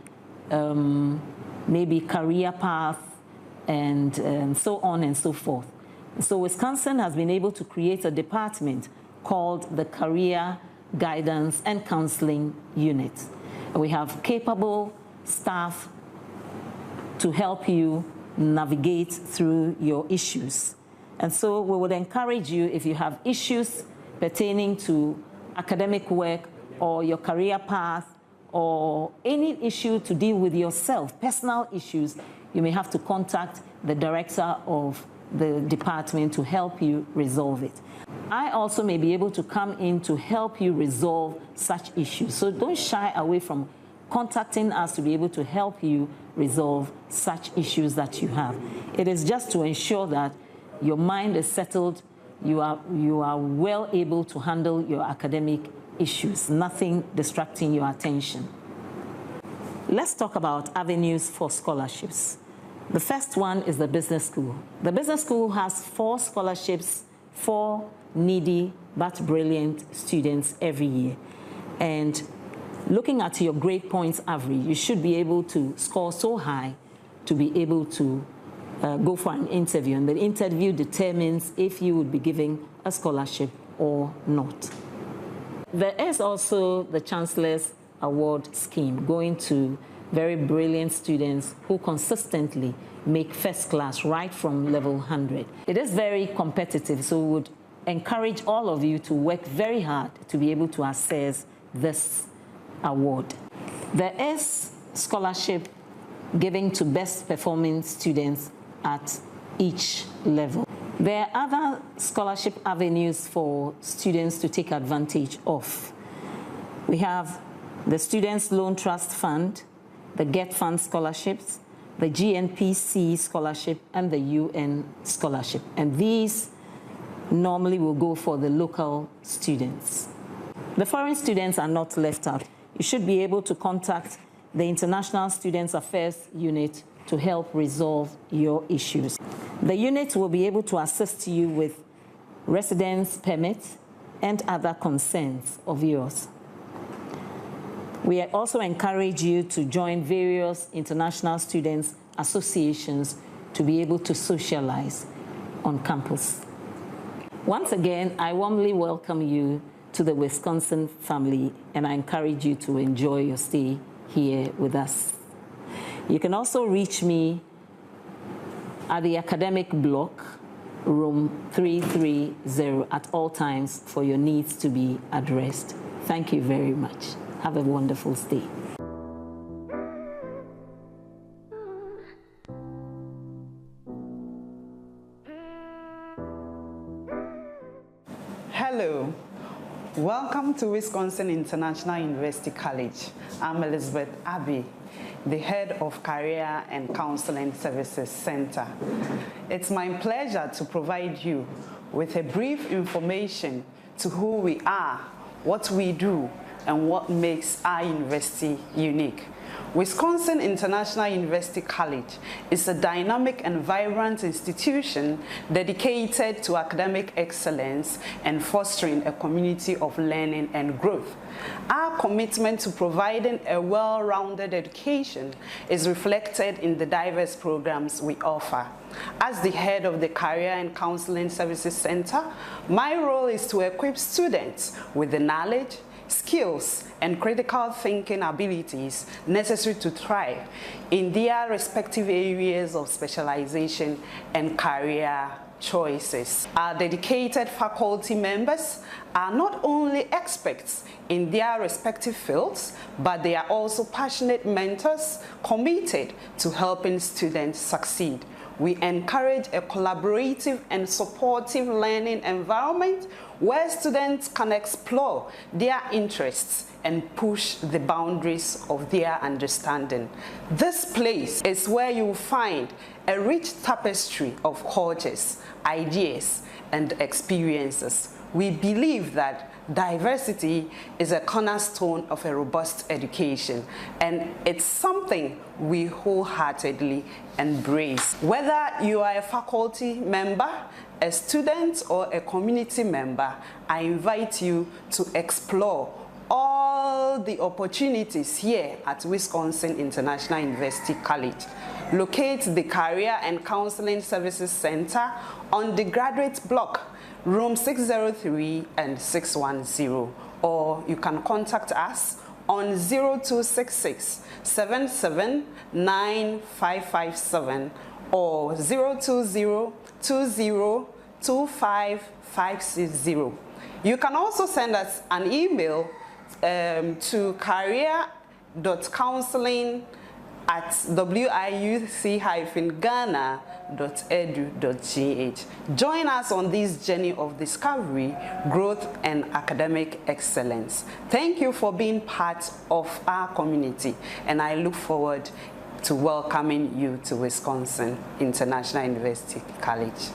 maybe career path and so on and so forth. So Wisconsin has been able to create a department called the Career Guidance and Counseling Unit. We have capable staff to help you navigate through your issues. And so we would encourage you, if you have issues pertaining to academic work or your career path or any issue to deal with yourself, personal issues, you may have to contact the director of the department to help you resolve it. I also may be able to come in to help you resolve such issues. So don't shy away from contacting us to be able to help you resolve such issues that you have. It is just to ensure that your mind is settled, you are well able to handle your academic issues, nothing distracting your attention. Let's talk about avenues for scholarships. The first one is the business school. The business school has 4 scholarships for needy but brilliant students every year. And looking at your grade points average, you should be able to score so high to be able to go for an interview. And the interview determines if you would be given a scholarship or not. There is also the Chancellor's Award Scheme going to very brilliant students who consistently make first class right from level 100. It is very competitive, so we would encourage all of you to work very hard to be able to access this award. There is scholarship given to best performing students at each level. There are other scholarship avenues for students to take advantage of. We have the Students' Loan Trust Fund, the Get Fund scholarships, the GNPC scholarship, and the UN scholarship. And these normally will go for the local students. The foreign students are not left out. You should be able to contact the International Students Affairs Unit to help resolve your issues. The unit will be able to assist you with residence permits and other concerns of yours. We also encourage you to join various international students associations to be able to socialize on campus. Once again, I warmly welcome you to the Wisconsin family, and I encourage you to enjoy your stay here with us. You can also reach me at the academic block, room 330, at all times for your needs to be addressed. Thank you very much. Have a wonderful stay. Hello. Welcome to Wisconsin International University College. I'm Elizabeth Abbey, the head of Career and Counseling Services Center. It's my pleasure to provide you with a brief information to who we are, what we do, and what makes our university unique. Wisconsin International University College is a dynamic and vibrant institution dedicated to academic excellence and fostering a community of learning and growth. Our commitment to providing a well-rounded education is reflected in the diverse programs we offer. As the head of the Career and Counseling Services Center, my role is to equip students with the knowledge, skills, and critical thinking abilities necessary to thrive in their respective areas of specialization and career choices. Our dedicated faculty members are not only experts in their respective fields, but they are also passionate mentors committed to helping students succeed. We encourage a collaborative and supportive learning environment where students can explore their interests and push the boundaries of their understanding. This place is where you will find a rich tapestry of cultures, ideas, and experiences. We believe that diversity is a cornerstone of a robust education, and it's something we wholeheartedly embrace. Whether you are a faculty member, a student, or a community member, I invite you to explore all the opportunities here at Wisconsin International University College. Locate the Career and Counseling Services Center on the graduate block, room 603 and 610, or you can contact us on 0266 7795557 or 020 20 25560. You can also send us an email to career.counseling@wiuc-Ghana.edu.gh. Join us on this journey of discovery, growth, and academic excellence. Thank you for being part of our community, and I look forward to welcoming you to Wisconsin International University College.